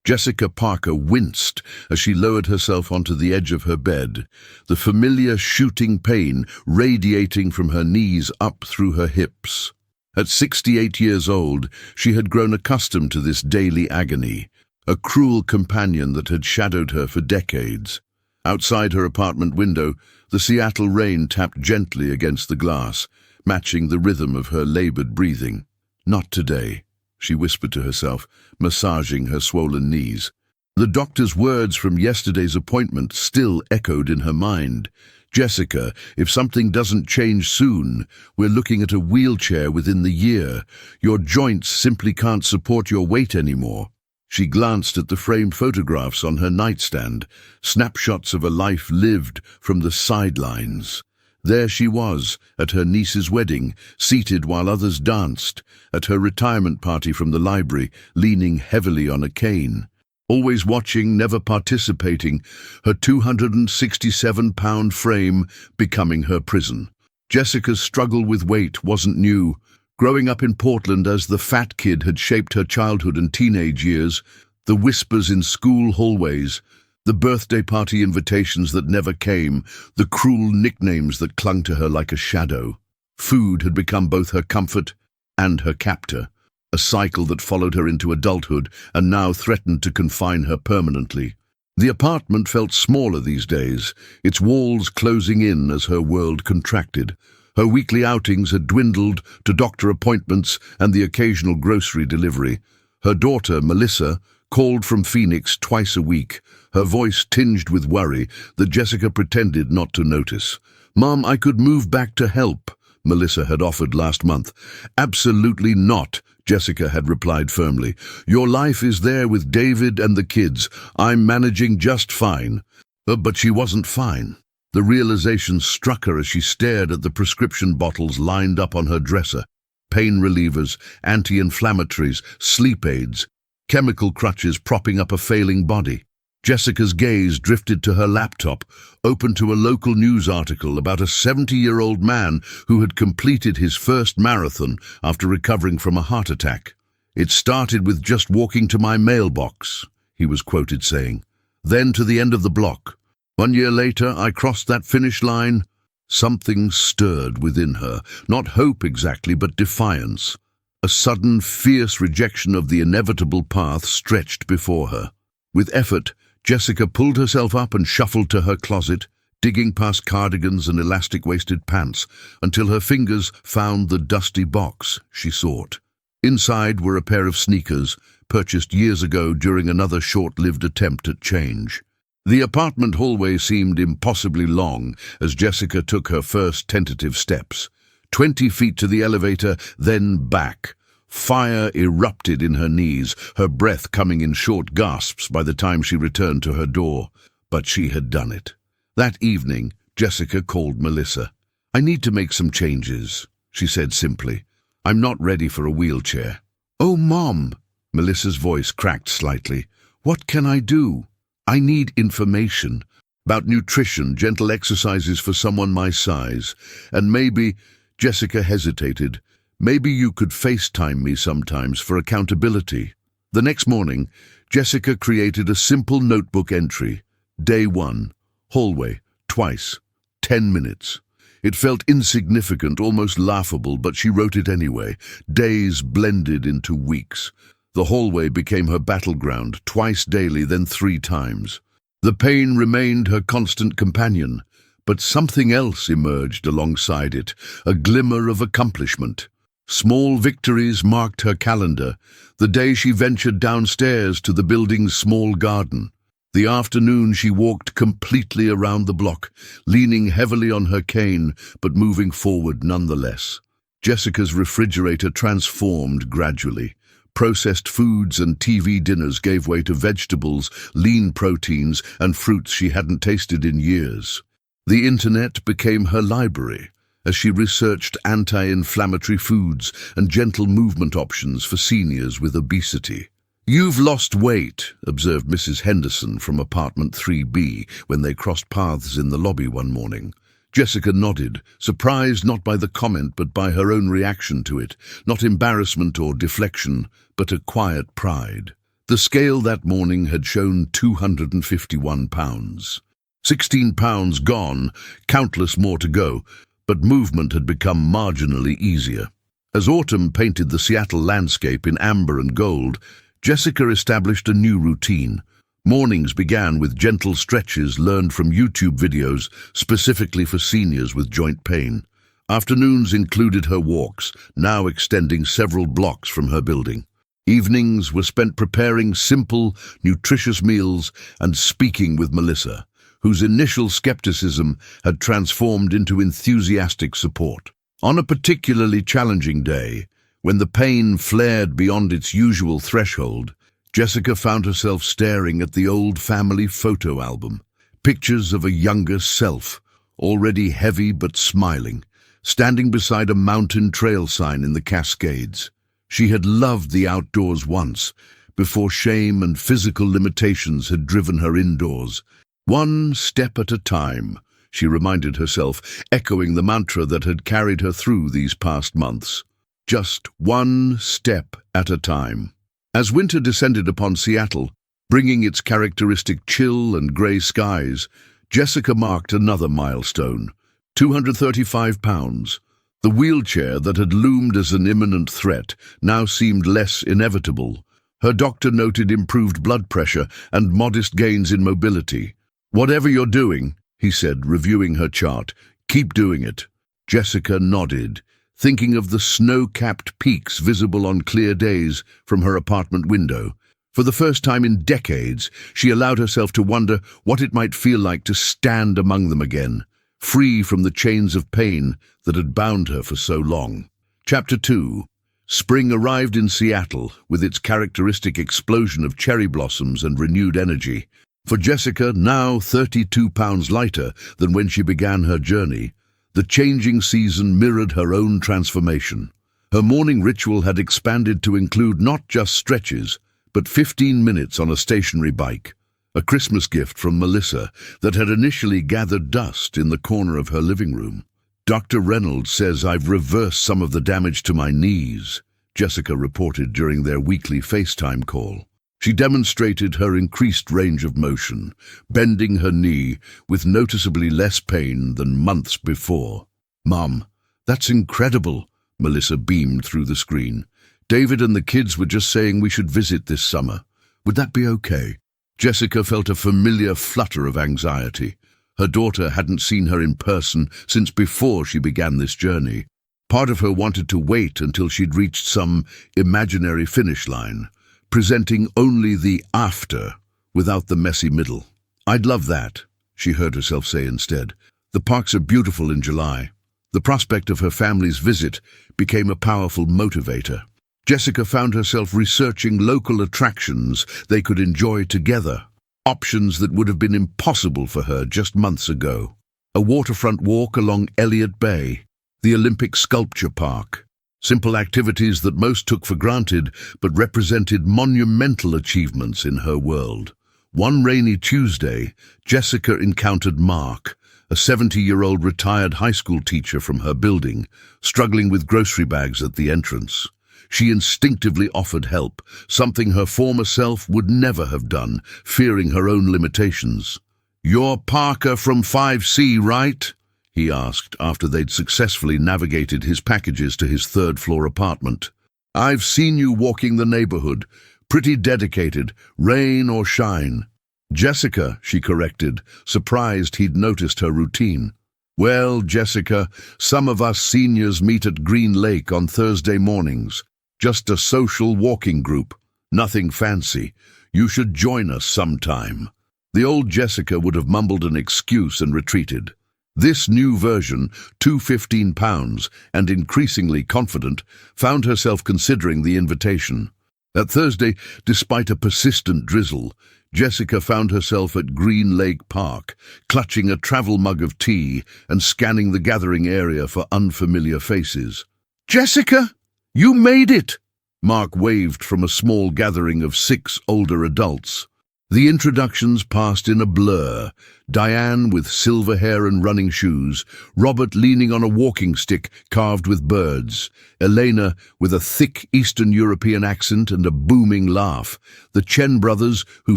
Jessica Parker winced as she lowered herself onto the edge of her bed, the familiar shooting pain radiating from her knees up through her hips. At 68 years old, she had grown accustomed to this daily agony, a cruel companion that had shadowed her for decades. Outside her apartment window, the Seattle rain tapped gently against the glass, matching the rhythm of her labored breathing. "Not today," she whispered to herself, massaging her swollen knees. The doctor's words from yesterday's appointment still echoed in her mind. "Jessica, if something doesn't change soon, we're looking at a wheelchair within the year. Your joints simply can't support your weight anymore." She glanced at the framed photographs on her nightstand, snapshots of a life lived from the sidelines. There she was, at her niece's wedding, seated while others danced, at her retirement party from the library, leaning heavily on a cane. Always watching, never participating, her 267-pound frame becoming her prison. Jessica's struggle with weight wasn't new. Growing up in Portland as the fat kid had shaped her childhood and teenage years, the whispers in school hallways, the birthday party invitations that never came, the cruel nicknames that clung to her like a shadow. Food had become both her comfort and her captor, a cycle that followed her into adulthood and now threatened to confine her permanently. The apartment felt smaller these days, its walls closing in as her world contracted. Her weekly outings had dwindled to doctor appointments and the occasional grocery delivery. Her daughter, Melissa, called from Phoenix twice a week, her voice tinged with worry that Jessica pretended not to notice. "Mom, I could move back to help," Melissa had offered last month. "Absolutely not," Jessica had replied firmly. "Your life is there with David and the kids. I'm managing just fine." But she wasn't fine. The realization struck her as she stared at the prescription bottles lined up on her dresser. Pain relievers, anti-inflammatories, sleep aids, chemical crutches propping up a failing body. Jessica's gaze drifted to her laptop, open to a local news article about a 70-year-old man who had completed his first marathon after recovering from a heart attack. "It started with just walking to my mailbox," he was quoted saying. "Then to the end of the block. 1 year later, I crossed that finish line." Something stirred within her, not hope exactly, but defiance. A sudden, fierce rejection of the inevitable path stretched before her. With effort, Jessica pulled herself up and shuffled to her closet, digging past cardigans and elastic-waisted pants, until her fingers found the dusty box she sought. Inside were a pair of sneakers, purchased years ago during another short-lived attempt at change. The apartment hallway seemed impossibly long as Jessica took her first tentative steps. 20 feet to the elevator, then back. Fire erupted in her knees, her breath coming in short gasps by the time she returned to her door. But she had done it. That evening, Jessica called Melissa. "I need to make some changes," she said simply. "I'm not ready for a wheelchair." "Oh, Mom," Melissa's voice cracked slightly. "What can I do?" "I need information about nutrition, gentle exercises for someone my size, and maybe," Jessica hesitated, "maybe you could FaceTime me sometimes for accountability." The next morning, Jessica created a simple notebook entry. Day 1, hallway, twice, 10 minutes. It felt insignificant, almost laughable, but she wrote it anyway. Days blended into weeks. The hallway became her battleground, twice daily, then 3 times. The pain remained her constant companion, but something else emerged alongside it, a glimmer of accomplishment. Small victories marked her calendar, the day she ventured downstairs to the building's small garden. The afternoon she walked completely around the block, leaning heavily on her cane, but moving forward nonetheless. Jessica's refrigerator transformed gradually. Processed foods and TV dinners gave way to vegetables, lean proteins, and fruits she hadn't tasted in years. The internet became her library, as she researched anti-inflammatory foods and gentle movement options for seniors with obesity. "You've lost weight," observed Mrs. Henderson from apartment 3B when they crossed paths in the lobby one morning. Jessica nodded, surprised not by the comment but by her own reaction to it, not embarrassment or deflection, but a quiet pride. The scale that morning had shown 251 pounds. 16 pounds gone, countless more to go, but movement had become marginally easier. As autumn painted the Seattle landscape in amber and gold, Jessica established a new routine. Mornings began with gentle stretches learned from YouTube videos specifically for seniors with joint pain. Afternoons included her walks, now extending several blocks from her building. Evenings were spent preparing simple, nutritious meals and speaking with Melissa, whose initial skepticism had transformed into enthusiastic support. On a particularly challenging day, when the pain flared beyond its usual threshold, Jessica found herself staring at the old family photo album. Pictures of a younger self, already heavy but smiling, standing beside a mountain trail sign in the Cascades. She had loved the outdoors once, before shame and physical limitations had driven her indoors. One step at a time, she reminded herself, echoing the mantra that had carried her through these past months. Just one step at a time. As winter descended upon Seattle, bringing its characteristic chill and grey skies, Jessica marked another milestone. 235 pounds. The wheelchair that had loomed as an imminent threat now seemed less inevitable. Her doctor noted improved blood pressure and modest gains in mobility. "Whatever you're doing," he said, reviewing her chart, "keep doing it." Jessica nodded, thinking of the snow-capped peaks visible on clear days from her apartment window. For the first time in decades, she allowed herself to wonder what it might feel like to stand among them again, free from the chains of pain that had bound her for so long. Chapter 2. Spring arrived in Seattle with its characteristic explosion of cherry blossoms and renewed energy. For Jessica, now 32 pounds lighter than when she began her journey, the changing season mirrored her own transformation. Her morning ritual had expanded to include not just stretches, but 15 minutes on a stationary bike, a Christmas gift from Melissa that had initially gathered dust in the corner of her living room. "Dr. Reynolds says I've reversed some of the damage to my knees," Jessica reported during their weekly FaceTime call. She demonstrated her increased range of motion, bending her knee with noticeably less pain than months before. "Mom, that's incredible," Melissa beamed through the screen. "David and the kids were just saying we should visit this summer. Would that be okay?" Jessica felt a familiar flutter of anxiety. Her daughter hadn't seen her in person since before she began this journey. Part of her wanted to wait until she'd reached some imaginary finish line, presenting only the after without the messy middle. "I'd love that," she heard herself say instead. "The parks are beautiful in July." The prospect of her family's visit became a powerful motivator. Jessica found herself researching local attractions they could enjoy together, options that would have been impossible for her just months ago. A waterfront walk along Elliott Bay, the Olympic Sculpture Park, simple activities that most took for granted but represented monumental achievements in her world. One rainy Tuesday, Jessica encountered Mark, a 70-year-old retired high school teacher from her building, struggling with grocery bags at the entrance. She instinctively offered help, something her former self would never have done, fearing her own limitations. "You're Parker from 5C, right?" he asked after they'd successfully navigated his packages to his third-floor apartment. "I've seen you walking the neighborhood. Pretty dedicated, rain or shine." "Jessica," she corrected, surprised he'd noticed her routine. "Well, Jessica, some of us seniors meet at Green Lake on Thursday mornings. Just a social walking group. Nothing fancy. You should join us sometime." The old Jessica would have mumbled an excuse and retreated. This new version, 215 pounds and increasingly confident, found herself considering the invitation. That Thursday, despite a persistent drizzle, Jessica found herself at Green Lake Park, clutching a travel mug of tea and scanning the gathering area for unfamiliar faces. "Jessica, you made it!" Mark waved from a small gathering of 6 older adults. The introductions passed in a blur. Diane with silver hair and running shoes, Robert leaning on a walking stick carved with birds, Elena with a thick Eastern European accent and a booming laugh, the Chen brothers who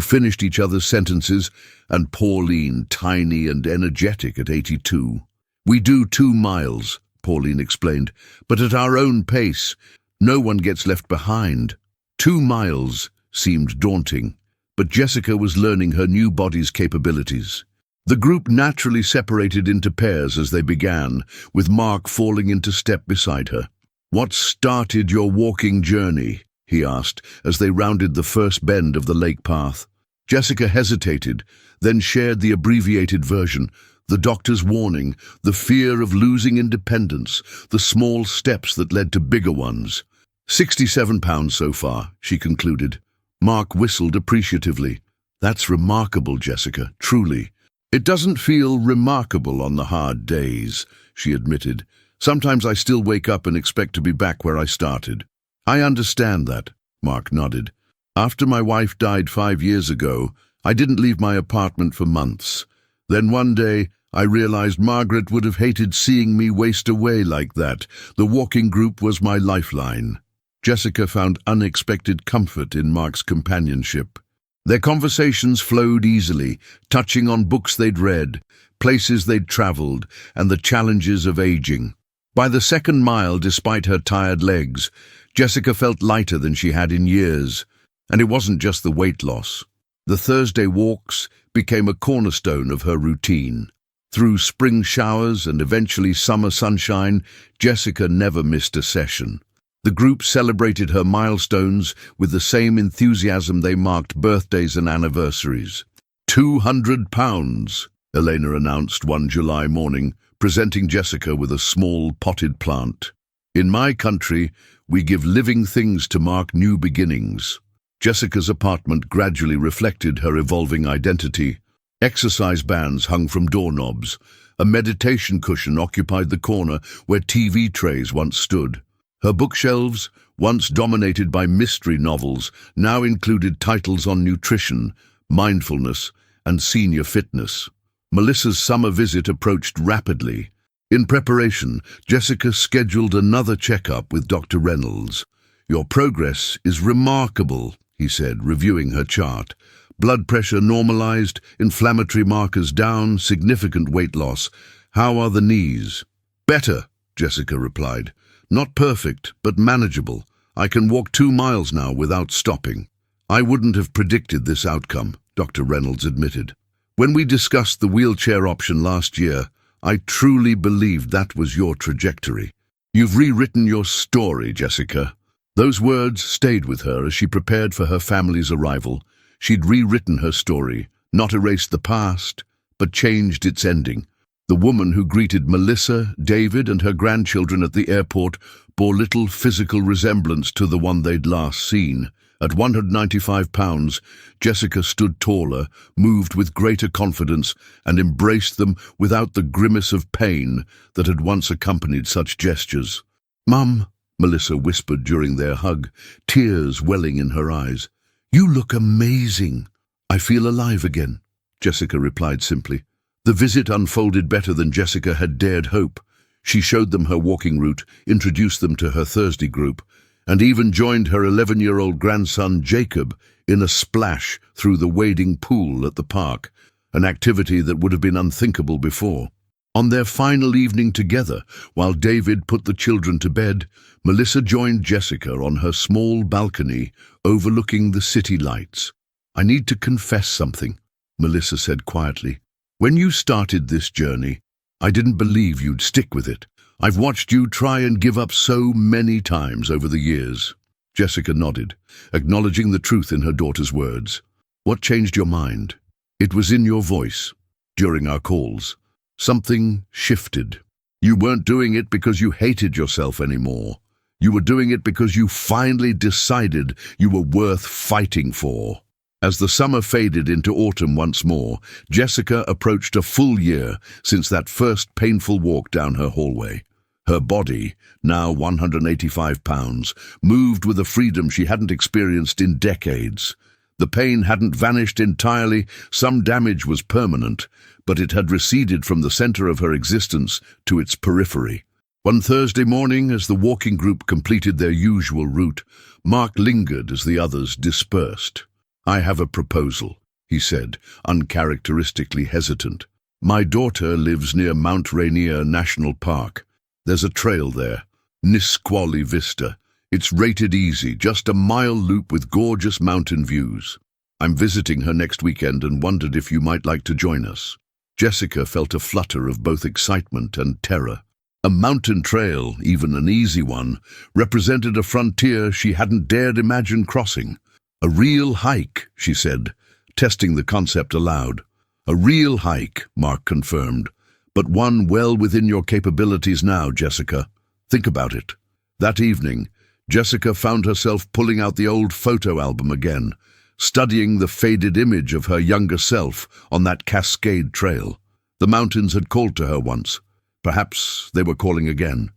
finished each other's sentences, and Pauline, tiny and energetic at 82. "We do 2 miles," Pauline explained, "but at our own pace. No one gets left behind." 2 miles seemed daunting, but Jessica was learning her new body's capabilities. The group naturally separated into pairs as they began, with Mark falling into step beside her. "What started your walking journey?" he asked as they rounded the first bend of the lake path. Jessica hesitated, then shared the abbreviated version: the doctor's warning, the fear of losing independence, the small steps that led to bigger ones. 67 pounds so far, she concluded. Mark whistled appreciatively. "That's remarkable, Jessica, truly." "It doesn't feel remarkable on the hard days," she admitted. "Sometimes I still wake up and expect to be back where I started." "I understand that," Mark nodded. "After my wife died 5 years ago, I didn't leave my apartment for months. Then one day, I realized Margaret would have hated seeing me waste away like that. The walking group was my lifeline." Jessica found unexpected comfort in Mark's companionship. Their conversations flowed easily, touching on books they'd read, places they'd traveled, and the challenges of aging. By the second mile, despite her tired legs, Jessica felt lighter than she had in years. And it wasn't just the weight loss. The Thursday walks became a cornerstone of her routine. Through spring showers and eventually summer sunshine, Jessica never missed a session. The group celebrated her milestones with the same enthusiasm they marked birthdays and anniversaries. 200 pounds, Elena announced one July morning, presenting Jessica with a small potted plant. "In my country, we give living things to mark new beginnings." Jessica's apartment gradually reflected her evolving identity. Exercise bands hung from doorknobs. A meditation cushion occupied the corner where TV trays once stood. Her bookshelves, once dominated by mystery novels, now included titles on nutrition, mindfulness, and senior fitness. Melissa's summer visit approached rapidly. In preparation, Jessica scheduled another checkup with Dr. Reynolds. "Your progress is remarkable," he said, reviewing her chart. "Blood pressure normalized, inflammatory markers down, significant weight loss. How are the knees?" "Better," Jessica replied. "Not perfect, but manageable. I can walk 2 miles now without stopping." "I wouldn't have predicted this outcome," Dr. Reynolds admitted. "When we discussed the wheelchair option last year, I truly believed that was your trajectory." "You've rewritten your story, Jessica." Those words stayed with her as she prepared for her family's arrival. She'd rewritten her story, not erased the past, but changed its ending. The woman who greeted Melissa, David, and her grandchildren at the airport bore little physical resemblance to the one they'd last seen. At 195 pounds, Jessica stood taller, moved with greater confidence, and embraced them without the grimace of pain that had once accompanied such gestures. "Mum," Melissa whispered during their hug, tears welling in her eyes. "You look amazing." "I feel alive again," Jessica replied simply. The visit unfolded better than Jessica had dared hope. She showed them her walking route, introduced them to her Thursday group, and even joined her 11-year-old grandson Jacob in a splash through the wading pool at the park, an activity that would have been unthinkable before. On their final evening together, while David put the children to bed, Melissa joined Jessica on her small balcony overlooking the city lights. "I need to confess something," Melissa said quietly. "When you started this journey, I didn't believe you'd stick with it. I've watched you try and give up so many times over the years." Jessica nodded, acknowledging the truth in her daughter's words. "What changed your mind?" "It was in your voice. During our calls, something shifted. You weren't doing it because you hated yourself anymore. You were doing it because you finally decided you were worth fighting for." As the summer faded into autumn once more, Jessica approached a full year since that first painful walk down her hallway. Her body, now 185 pounds, moved with a freedom she hadn't experienced in decades. The pain hadn't vanished entirely, some damage was permanent, but it had receded from the center of her existence to its periphery. One Thursday morning, as the walking group completed their usual route, Mark lingered as the others dispersed. "I have a proposal," he said, uncharacteristically hesitant. "My daughter lives near Mount Rainier National Park. There's a trail there, Nisqually Vista. It's rated easy, just a mile loop with gorgeous mountain views. I'm visiting her next weekend and wondered if you might like to join us." Jessica felt a flutter of both excitement and terror. A mountain trail, even an easy one, represented a frontier she hadn't dared imagine crossing. "A real hike," she said, testing the concept aloud. "A real hike," Mark confirmed, "but one well within your capabilities now, Jessica. Think about it." That evening, Jessica found herself pulling out the old photo album again, studying the faded image of her younger self on that Cascade Trail. The mountains had called to her once. Perhaps they were calling again.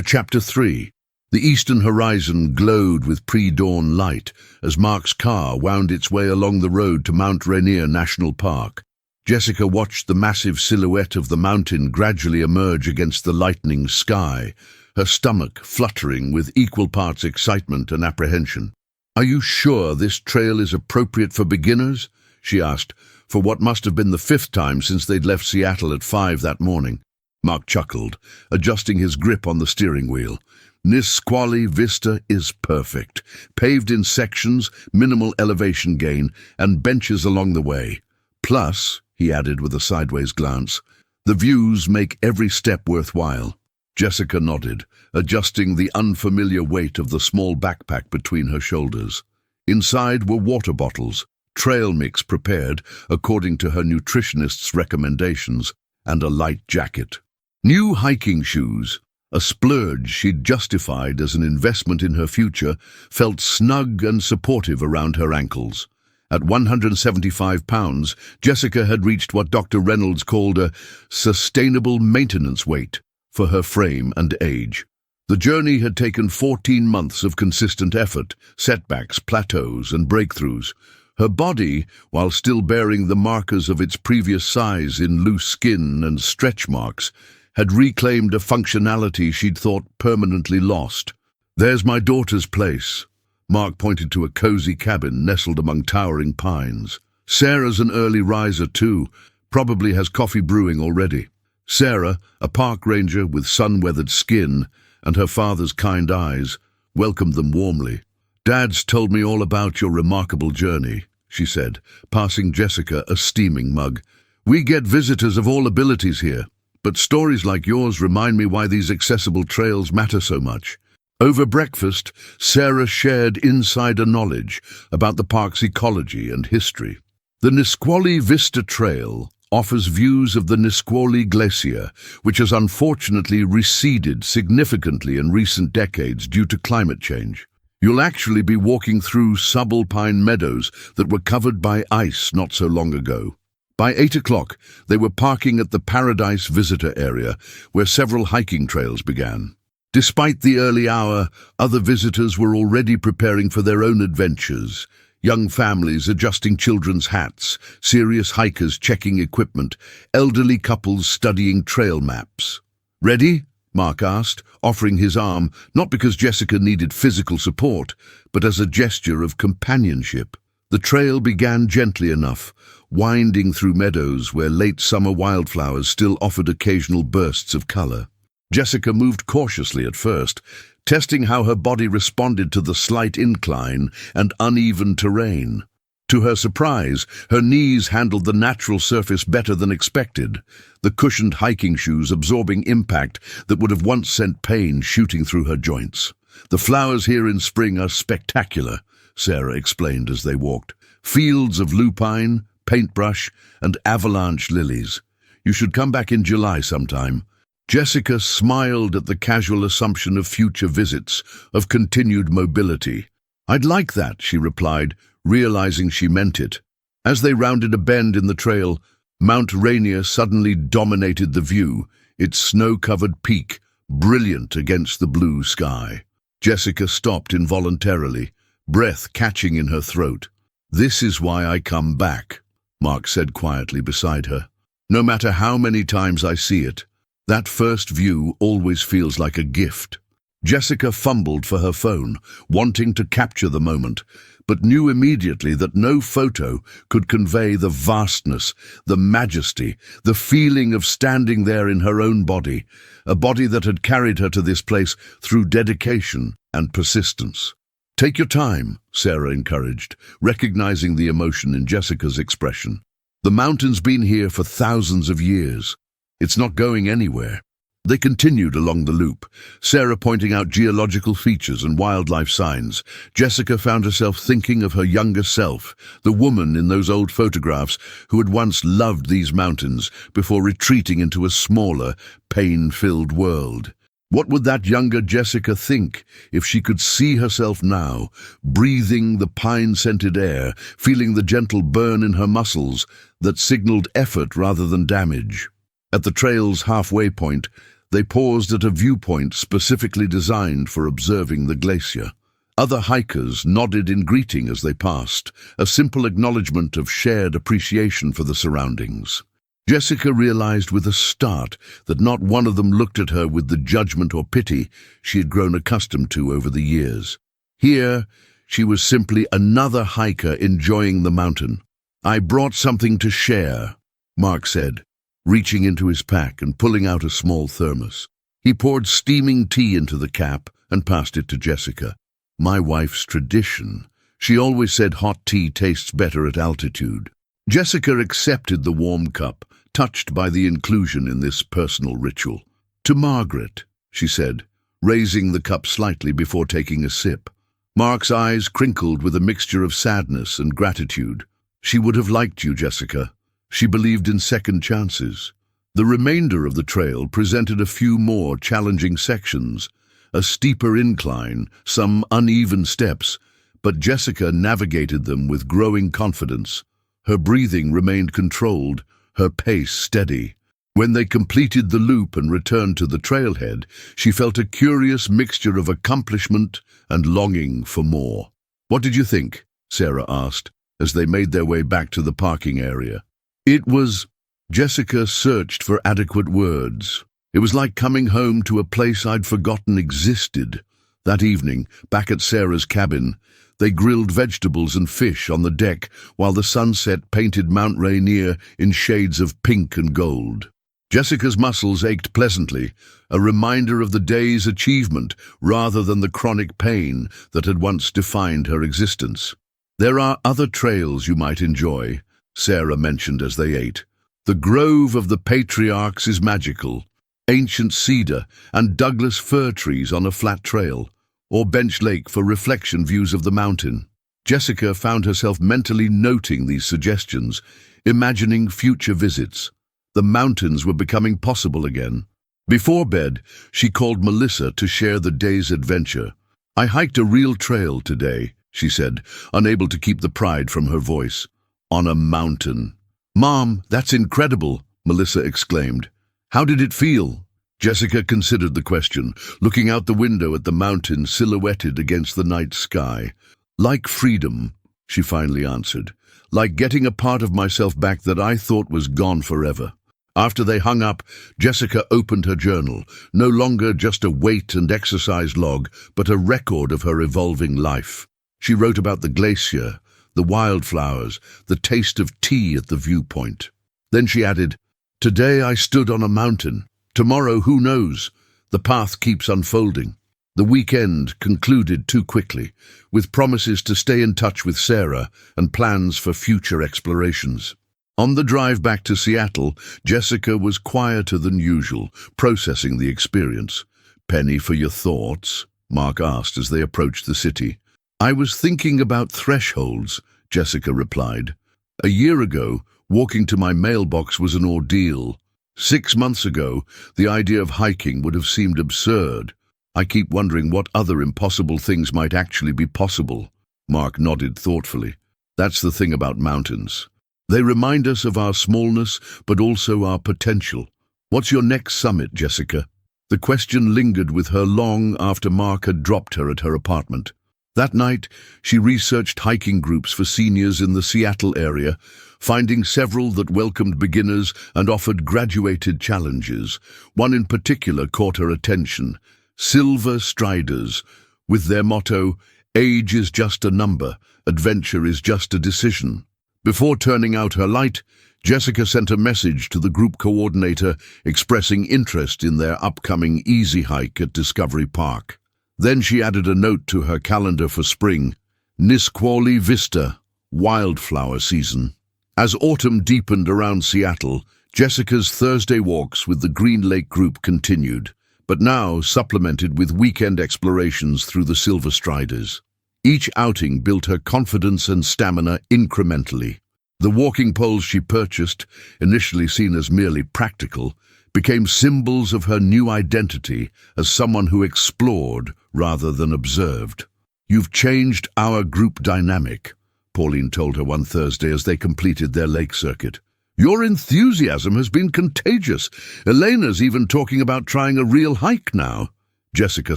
Chapter 3. The eastern horizon glowed with pre-dawn light as Mark's car wound its way along the road to Mount Rainier National Park. Jessica watched the massive silhouette of the mountain gradually emerge against the lightening sky, her stomach fluttering with equal parts excitement and apprehension. "Are you sure this trail is appropriate for beginners?" she asked, for what must have been the 5th time since they'd left Seattle at 5 that morning. Mark chuckled, adjusting his grip on the steering wheel. "Nisqually Vista is perfect. Paved in sections, minimal elevation gain, and benches along the way. Plus," he added with a sideways glance, "the views make every step worthwhile." Jessica nodded, adjusting the unfamiliar weight of the small backpack between her shoulders. Inside were water bottles, trail mix prepared according to her nutritionist's recommendations, and a light jacket. New hiking shoes, a splurge she'd justified as an investment in her future, felt snug and supportive around her ankles. At 175 pounds, Jessica had reached what Dr. Reynolds called a sustainable maintenance weight for her frame and age. The journey had taken 14 months of consistent effort, setbacks, plateaus, and breakthroughs. Her body, while still bearing the markers of its previous size in loose skin and stretch marks, had reclaimed a functionality she'd thought permanently lost. "There's my daughter's place." Mark pointed to a cozy cabin nestled among towering pines. "Sarah's an early riser too, probably has coffee brewing already." Sarah, a park ranger with sun-weathered skin and her father's kind eyes, welcomed them warmly. "Dad's told me all about your remarkable journey," she said, passing Jessica a steaming mug. "We get visitors of all abilities here, but stories like yours remind me why these accessible trails matter so much." Over breakfast, Sarah shared insider knowledge about the park's ecology and history. The Nisqually Vista Trail offers views of the Nisqually Glacier, which has unfortunately receded significantly in recent decades due to climate change. You'll actually be walking through subalpine meadows that were covered by ice not so long ago. By 8 o'clock, they were parking at the Paradise Visitor Area, where several hiking trails began. Despite the early hour, other visitors were already preparing for their own adventures. Young families adjusting children's hats, serious hikers checking equipment, elderly couples studying trail maps. "Ready?" Mark asked, offering his arm, not because Jessica needed physical support, but as a gesture of companionship. The trail began gently enough, winding through meadows where late summer wildflowers still offered occasional bursts of color. Jessica moved cautiously at first, testing how her body responded to the slight incline and uneven terrain. To her surprise, her knees handled the natural surface better than expected, the cushioned hiking shoes absorbing impact that would have once sent pain shooting through her joints. "The flowers here in spring are spectacular," Sarah explained as they walked. "Fields of lupine, paintbrush, and avalanche lilies. You should come back in July sometime." Jessica smiled at the casual assumption of future visits, of continued mobility. "I'd like that," she replied, realizing she meant it. As they rounded a bend in the trail, Mount Rainier suddenly dominated the view, its snow-covered peak brilliant against the blue sky. Jessica stopped involuntarily, breath catching in her throat. "This is why I come back," Mark said quietly beside her. "No matter how many times I see it, that first view always feels like a gift." Jessica fumbled for her phone, wanting to capture the moment, but knew immediately that no photo could convey the vastness, the majesty, the feeling of standing there in her own body, a body that had carried her to this place through dedication and persistence. "Take your time," Sarah encouraged, recognizing the emotion in Jessica's expression. "The mountain's been here for thousands of years. It's not going anywhere." They continued along the loop, Sarah pointing out geological features and wildlife signs. Jessica found herself thinking of her younger self, the woman in those old photographs who had once loved these mountains before retreating into a smaller, pain-filled world. What would that younger Jessica think if she could see herself now, breathing the pine-scented air, feeling the gentle burn in her muscles that signaled effort rather than damage? At the trail's halfway point, they paused at a viewpoint specifically designed for observing the glacier. Other hikers nodded in greeting as they passed, a simple acknowledgement of shared appreciation for the surroundings. Jessica realized with a start that not one of them looked at her with the judgment or pity she had grown accustomed to over the years. Here, she was simply another hiker enjoying the mountain. "I brought something to share," Mark said, reaching into his pack and pulling out a small thermos. He poured steaming tea into the cap and passed it to Jessica. "My wife's tradition. She always said hot tea tastes better at altitude." Jessica accepted the warm cup, touched by the inclusion in this personal ritual. "To Margaret," she said, raising the cup slightly before taking a sip. Mark's eyes crinkled with a mixture of sadness and gratitude. "She would have liked you, Jessica. She believed in second chances." The remainder of the trail presented a few more challenging sections, a steeper incline, some uneven steps, but Jessica navigated them with growing confidence. Her breathing remained controlled, her pace steady. When they completed the loop and returned to the trailhead, she felt a curious mixture of accomplishment and longing for more. "What did you think?" Sarah asked, as they made their way back to the parking area. "It was—" Jessica searched for adequate words. "It was like coming home to a place I'd forgotten existed." That evening, back at Sarah's cabin, they grilled vegetables and fish on the deck while the sunset painted Mount Rainier in shades of pink and gold. Jessica's muscles ached pleasantly, a reminder of the day's achievement rather than the chronic pain that had once defined her existence. "There are other trails you might enjoy," Sarah mentioned as they ate. "The Grove of the Patriarchs is magical. Ancient cedar and Douglas fir trees on a flat trail, or Bench Lake for reflection views of the mountain." Jessica found herself mentally noting these suggestions, imagining future visits. The mountains were becoming possible again. Before bed, she called Melissa to share the day's adventure. "I hiked a real trail today," she said, unable to keep the pride from her voice. "On a mountain." "Mom, that's incredible," Melissa exclaimed. "How did it feel?" Jessica considered the question, looking out the window at the mountain silhouetted against the night sky. "Like freedom," she finally answered. "Like getting a part of myself back that I thought was gone forever." After they hung up, Jessica opened her journal, no longer just a weight and exercise log, but a record of her evolving life. She wrote about the glacier, the wildflowers, the taste of tea at the viewpoint. Then she added, "Today I stood on a mountain. Tomorrow, who knows? The path keeps unfolding." The weekend concluded too quickly, with promises to stay in touch with Sarah and plans for future explorations. On the drive back to Seattle, Jessica was quieter than usual, processing the experience. "Penny for your thoughts?" Mark asked as they approached the city. "I was thinking about thresholds," Jessica replied. "A year ago, walking to my mailbox was an ordeal. 6 months ago, the idea of hiking would have seemed absurd. I keep wondering what other impossible things might actually be possible." Mark nodded thoughtfully. "That's the thing about mountains. They remind us of our smallness, but also our potential. What's your next summit, Jessica?" The question lingered with her long after Mark had dropped her at her apartment. That night, she researched hiking groups for seniors in the Seattle area, finding several that welcomed beginners and offered graduated challenges. One in particular caught her attention: Silver Striders, with their motto, "Age is just a number, adventure is just a decision." Before turning out her light, Jessica sent a message to the group coordinator expressing interest in their upcoming easy hike at Discovery Park. Then she added a note to her calendar for spring: Nisqually Vista, wildflower season. As autumn deepened around Seattle, Jessica's Thursday walks with the Green Lake group continued, but now supplemented with weekend explorations through the Silver Striders. Each outing built her confidence and stamina incrementally. The walking poles she purchased, initially seen as merely practical, became symbols of her new identity as someone who explored rather than observed. "You've changed our group dynamic," Pauline told her one Thursday as they completed their lake circuit. "Your enthusiasm has been contagious. Elena's even talking about trying a real hike now." Jessica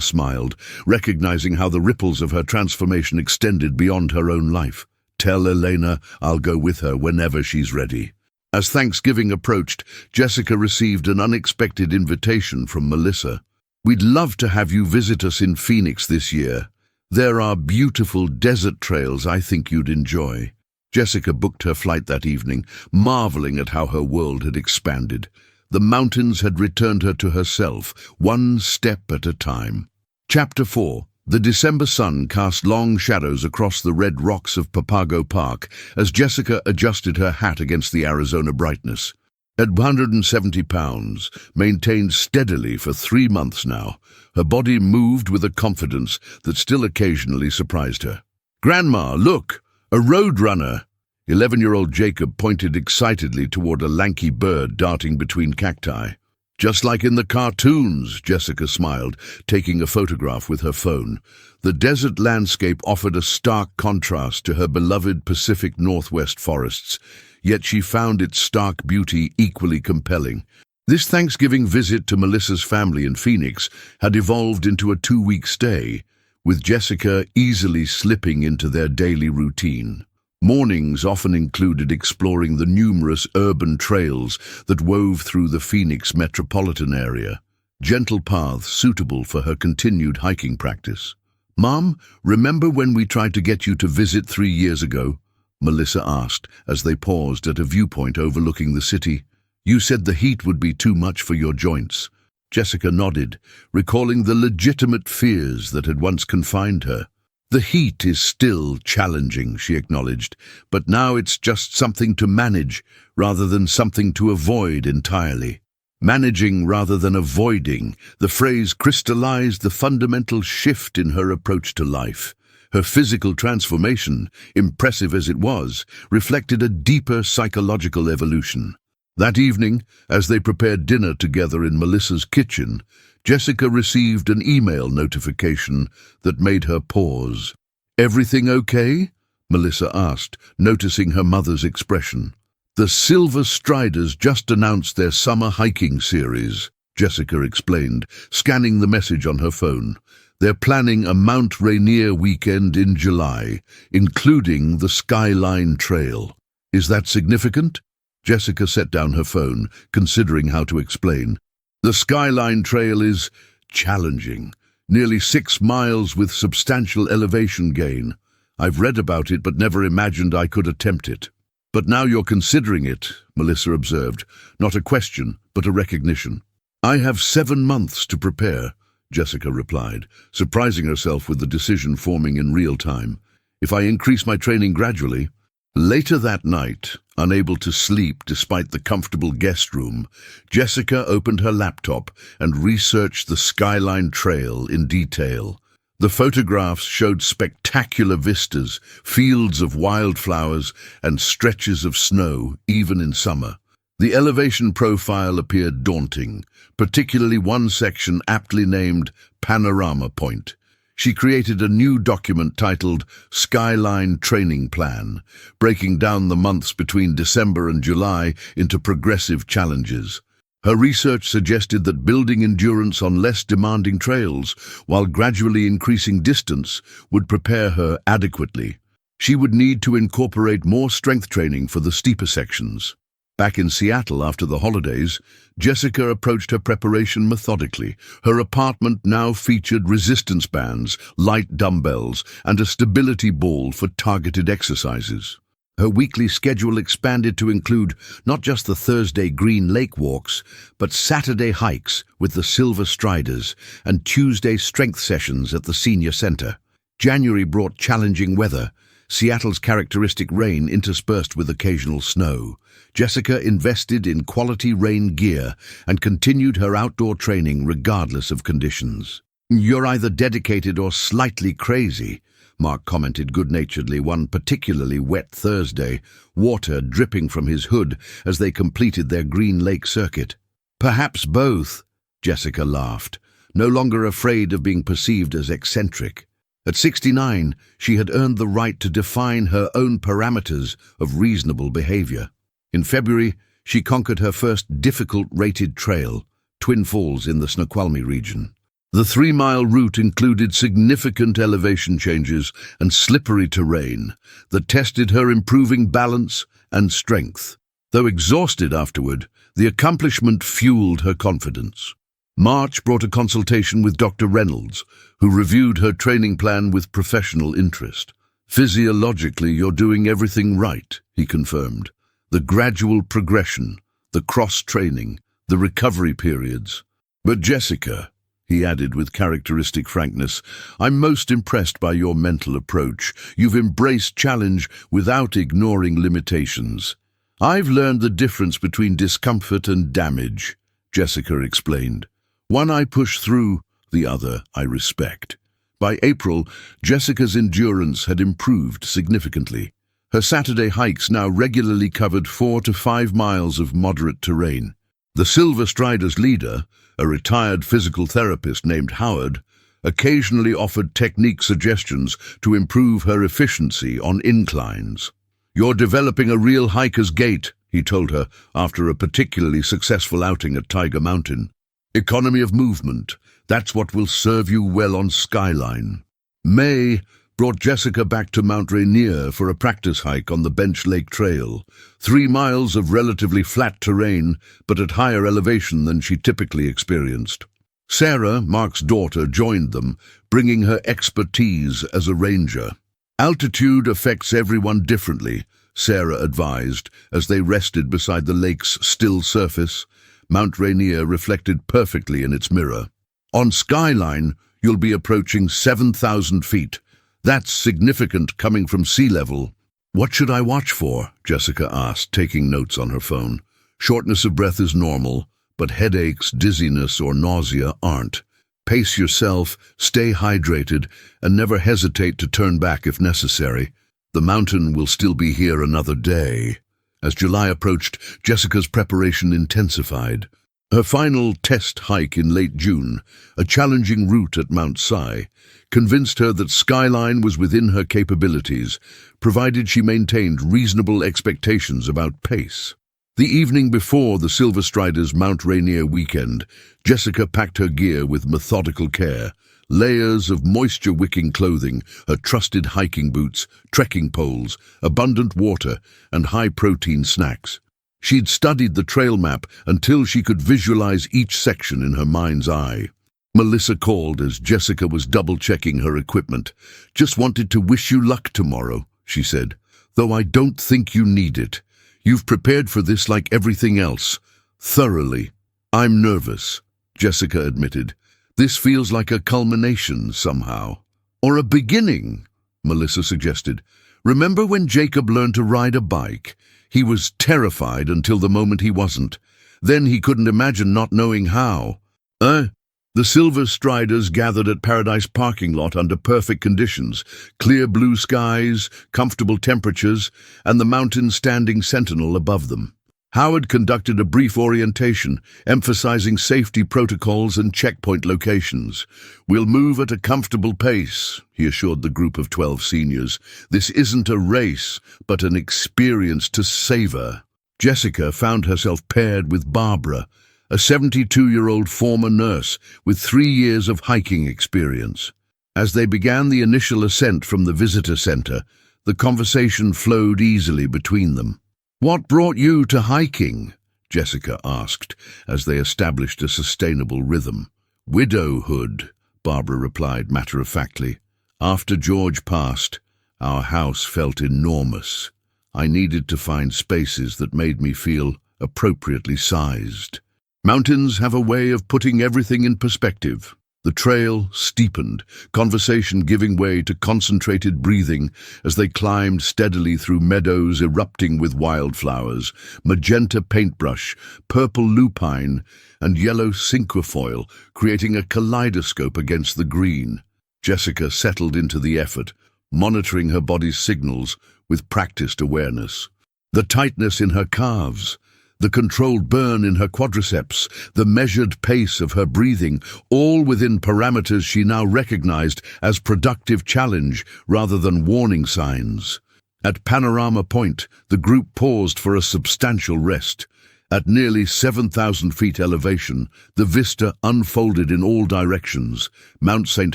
smiled, recognizing how the ripples of her transformation extended beyond her own life. "Tell Elena I'll go with her whenever she's ready." As Thanksgiving approached, Jessica received an unexpected invitation from Melissa. "We'd love to have you visit us in Phoenix this year. There are beautiful desert trails I think you'd enjoy." Jessica booked her flight that evening, marveling at how her world had expanded. The mountains had returned her to herself, one step at a time. Chapter 4. The December sun cast long shadows across the red rocks of Papago Park as Jessica adjusted her hat against the Arizona brightness. At 170 pounds, maintained steadily for 3 months now, her body moved with a confidence that still occasionally surprised her. "Grandma, look! A roadrunner!" 11-year-old Jacob pointed excitedly toward a lanky bird darting between cacti. "Just like in the cartoons," Jessica smiled, taking a photograph with her phone. The desert landscape offered a stark contrast to her beloved Pacific Northwest forests, yet she found its stark beauty equally compelling. This Thanksgiving visit to Melissa's family in Phoenix had evolved into a 2-week stay, with Jessica easily slipping into their daily routine. Mornings often included exploring the numerous urban trails that wove through the Phoenix metropolitan area, gentle paths suitable for her continued hiking practice. "Mom, remember when we tried to get you to visit 3 years ago?" Melissa asked as they paused at a viewpoint overlooking the city. "You said the heat would be too much for your joints." Jessica nodded, recalling the legitimate fears that had once confined her. "The heat is still challenging," she acknowledged, "but now it's just something to manage rather than something to avoid entirely." Managing rather than avoiding, the phrase crystallized the fundamental shift in her approach to life. Her physical transformation, impressive as it was, reflected a deeper psychological evolution. That evening, as they prepared dinner together in Melissa's kitchen, Jessica received an email notification that made her pause. "Everything okay?" Melissa asked, noticing her mother's expression. "The Silver Striders just announced their summer hiking series," Jessica explained, scanning the message on her phone. "They're planning a Mount Rainier weekend in July, including the Skyline Trail. Is that significant?" Jessica set down her phone, considering how to explain. "The Skyline Trail is challenging, nearly 6 miles with substantial elevation gain. I've read about it but never imagined I could attempt it." "But now you're considering it," Melissa observed, not a question, but a recognition. "I have 7 months to prepare," Jessica replied, surprising herself with the decision forming in real time. "If I increase my training gradually." Later that night, unable to sleep despite the comfortable guest room, Jessica opened her laptop and researched the Skyline Trail in detail. The photographs showed spectacular vistas, fields of wildflowers, and stretches of snow, even in summer. The elevation profile appeared daunting, particularly one section aptly named Panorama Point. She created a new document titled Skyline Training Plan, breaking down the months between December and July into progressive challenges. Her research suggested that building endurance on less demanding trails while gradually increasing distance would prepare her adequately. She would need to incorporate more strength training for the steeper sections. Back in Seattle after the holidays, Jessica approached her preparation methodically. Her apartment now featured resistance bands, light dumbbells, and a stability ball for targeted exercises. Her weekly schedule expanded to include not just the Thursday Green Lake walks, but Saturday hikes with the Silver Striders and Tuesday strength sessions at the Senior Center. January brought challenging weather, Seattle's characteristic rain interspersed with occasional snow. Jessica invested in quality rain gear and continued her outdoor training regardless of conditions. "You're either dedicated or slightly crazy," Mark commented good-naturedly one particularly wet Thursday, water dripping from his hood as they completed their Green Lake circuit. "Perhaps both," Jessica laughed, no longer afraid of being perceived as eccentric. At 69, she had earned the right to define her own parameters of reasonable behavior. In February, she conquered her first difficult-rated trail, Twin Falls in the Snoqualmie region. The 3-mile route included significant elevation changes and slippery terrain that tested her improving balance and strength. Though exhausted afterward, the accomplishment fueled her confidence. March brought a consultation with Dr. Reynolds, who reviewed her training plan with professional interest. "Physiologically, you're doing everything right," he confirmed. "The gradual progression, the cross-training, the recovery periods. But Jessica," he added with characteristic frankness, "I'm most impressed by your mental approach. You've embraced challenge without ignoring limitations." "I've learned the difference between discomfort and damage," Jessica explained. "One I push through, the other I respect." By April, Jessica's endurance had improved significantly. Her Saturday hikes now regularly covered 4 to 5 miles of moderate terrain. The Silver Striders leader, a retired physical therapist named Howard, occasionally offered technique suggestions to improve her efficiency on inclines. "You're developing a real hiker's gait," he told her after a particularly successful outing at Tiger Mountain. "Economy of movement, that's what will serve you well on Skyline." May brought Jessica back to Mount Rainier for a practice hike on the Bench Lake Trail, 3 miles of relatively flat terrain, but at higher elevation than she typically experienced. Sarah, Mark's daughter, joined them, bringing her expertise as a ranger. "Altitude affects everyone differently," Sarah advised, as they rested beside the lake's still surface. Mount Rainier reflected perfectly in its mirror. "On Skyline, you'll be approaching 7,000 feet. That's significant coming from sea level." "What should I watch for?" Jessica asked, taking notes on her phone. "Shortness of breath is normal, but headaches, dizziness, or nausea aren't. Pace yourself, stay hydrated, and never hesitate to turn back if necessary. The mountain will still be here another day." As July approached, Jessica's preparation intensified. Her final test hike in late June, a challenging route at Mount Si, convinced her that Skyline was within her capabilities, provided she maintained reasonable expectations about pace. The evening before the Silver Striders Mount Rainier weekend, Jessica packed her gear with methodical care. Layers of moisture-wicking clothing, her trusted hiking boots, trekking poles, abundant water, and high-protein snacks. She'd studied the trail map until she could visualize each section in her mind's eye. Melissa called as Jessica was double-checking her equipment. "Just wanted to wish you luck tomorrow," she said, "though I don't think you need it. You've prepared for this like everything else. Thoroughly." "I'm nervous," Jessica admitted. "This feels like a culmination somehow." "Or a beginning," Melissa suggested. "Remember when Jacob learned to ride a bike? He was terrified until the moment he wasn't. Then he couldn't imagine not knowing how." The Silver Striders gathered at Paradise parking lot under perfect conditions, clear blue skies, comfortable temperatures, and the mountain standing sentinel above them. Howard conducted a brief orientation, emphasizing safety protocols and checkpoint locations. "We'll move at a comfortable pace," he assured the group of 12 seniors. "This isn't a race, but an experience to savor." Jessica found herself paired with Barbara, a 72-year-old former nurse with 3 years of hiking experience. As they began the initial ascent from the visitor center, the conversation flowed easily between them. "What brought you to hiking?" Jessica asked, as they established a sustainable rhythm. "Widowhood," Barbara replied matter-of-factly. "After George passed, our house felt enormous. I needed to find spaces that made me feel appropriately sized. Mountains have a way of putting everything in perspective." The trail steepened, conversation giving way to concentrated breathing as they climbed steadily through meadows erupting with wildflowers, magenta paintbrush, purple lupine, and yellow cinquefoil, creating a kaleidoscope against the green. Jessica settled into the effort, monitoring her body's signals with practiced awareness. The tightness in her calves, the controlled burn in her quadriceps, the measured pace of her breathing, all within parameters she now recognized as productive challenge rather than warning signs. At Panorama Point, the group paused for a substantial rest. At nearly 7,000 feet elevation, the vista unfolded in all directions, Mount St.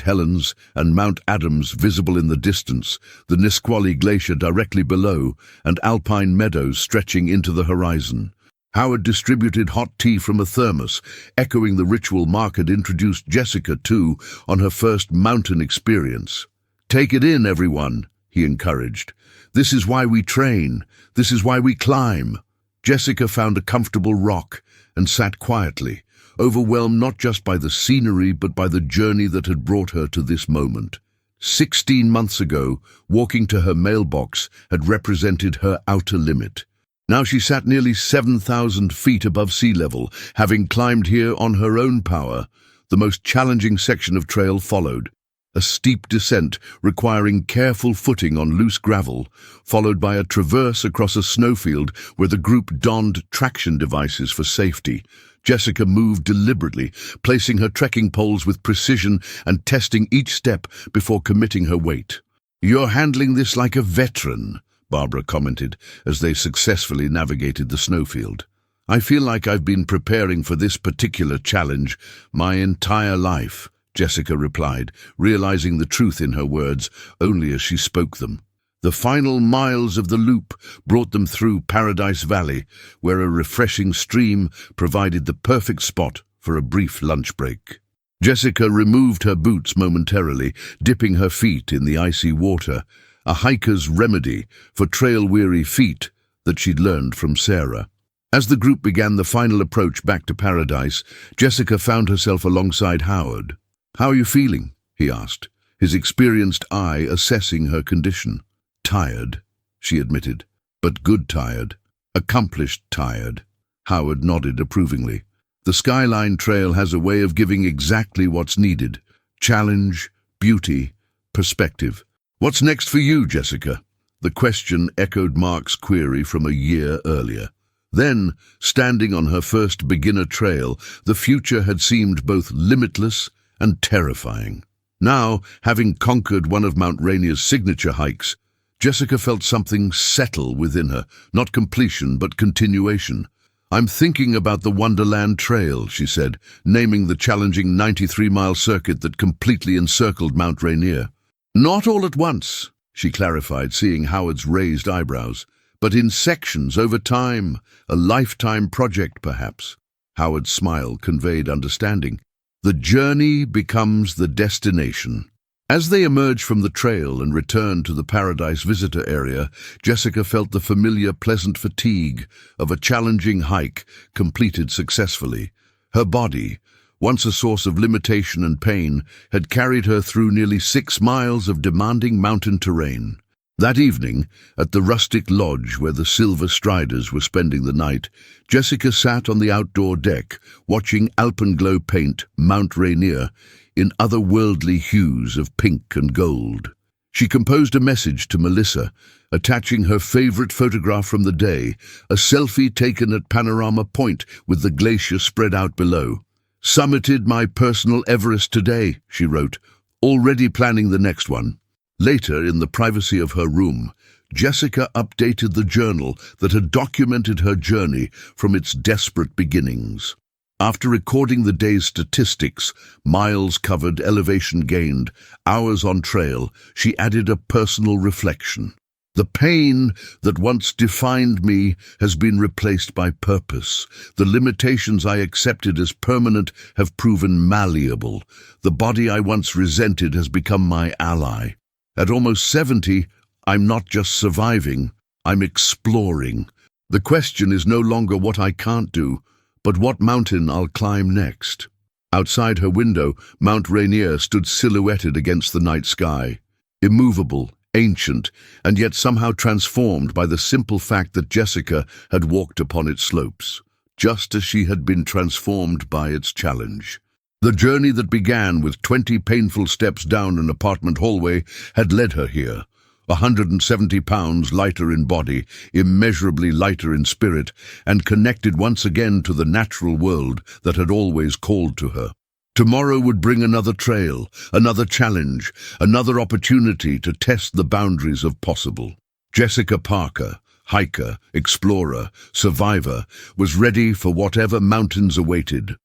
Helens and Mount Adams visible in the distance, the Nisqually Glacier directly below, and alpine meadows stretching into the horizon. Howard distributed hot tea from a thermos, echoing the ritual Mark had introduced Jessica to on her first mountain experience. "Take it in, everyone," he encouraged. "This is why we train. This is why we climb." Jessica found a comfortable rock and sat quietly, overwhelmed not just by the scenery but by the journey that had brought her to this moment. 16 months ago, walking to her mailbox had represented her outer limit. Now she sat nearly 7,000 feet above sea level, having climbed here on her own power. The most challenging section of trail followed, a steep descent requiring careful footing on loose gravel, followed by a traverse across a snowfield where the group donned traction devices for safety. Jessica moved deliberately, placing her trekking poles with precision and testing each step before committing her weight. "You're handling this like a veteran," Barbara commented as they successfully navigated the snowfield. "I feel like I've been preparing for this particular challenge my entire life," Jessica replied, realizing the truth in her words only as she spoke them. The final miles of the loop brought them through Paradise Valley, where a refreshing stream provided the perfect spot for a brief lunch break. Jessica removed her boots momentarily, dipping her feet in the icy water, a hiker's remedy for trail-weary feet that she'd learned from Sarah. As the group began the final approach back to Paradise, Jessica found herself alongside Howard. "How are you feeling?" he asked, his experienced eye assessing her condition. "Tired," she admitted, "but good tired. Accomplished tired." Howard nodded approvingly. "The Skyline Trail has a way of giving exactly what's needed: challenge, beauty, perspective. What's next for you, Jessica?" The question echoed Mark's query from a year earlier. Then, standing on her first beginner trail, the future had seemed both limitless and terrifying. Now, having conquered one of Mount Rainier's signature hikes, Jessica felt something settle within her, not completion but continuation. "I'm thinking about the Wonderland Trail," she said, naming the challenging 93-mile circuit that completely encircled Mount Rainier. "Not all at once," she clarified, seeing Howard's raised eyebrows, "but in sections over time, a lifetime project perhaps." Howard's smile conveyed understanding. "The journey becomes the destination." As they emerged from the trail and returned to the Paradise visitor area, Jessica felt the familiar pleasant fatigue of a challenging hike completed successfully. Her body, once a source of limitation and pain, had carried her through nearly 6 miles of demanding mountain terrain. That evening, at the rustic lodge where the Silver Striders were spending the night, Jessica sat on the outdoor deck, watching Alpenglow paint Mount Rainier in otherworldly hues of pink and gold. She composed a message to Melissa, attaching her favorite photograph from the day, a selfie taken at Panorama Point with the glacier spread out below. "Summited my personal Everest today," she wrote, already planning the next one. Later, in the privacy of her room, Jessica updated the journal that had documented her journey from its desperate beginnings. After recording the day's statistics, miles covered, elevation gained, hours on trail, she added a personal reflection. The pain that once defined me has been replaced by purpose. The limitations I accepted as permanent have proven malleable. The body I once resented has become my ally. At almost 70, I'm not just surviving, I'm exploring. The question is no longer what I can't do, but what mountain I'll climb next. Outside her window, Mount Rainier stood silhouetted against the night sky, immovable, ancient, and yet somehow transformed by the simple fact that Jessica had walked upon its slopes, just as she had been transformed by its challenge. The journey that began with 20 painful steps down an apartment hallway had led her here, 170 pounds lighter in body, immeasurably lighter in spirit, and connected once again to the natural world that had always called to her. Tomorrow would bring another trail, another challenge, another opportunity to test the boundaries of possible. Jessica Parker, hiker, explorer, survivor, was ready for whatever mountains awaited.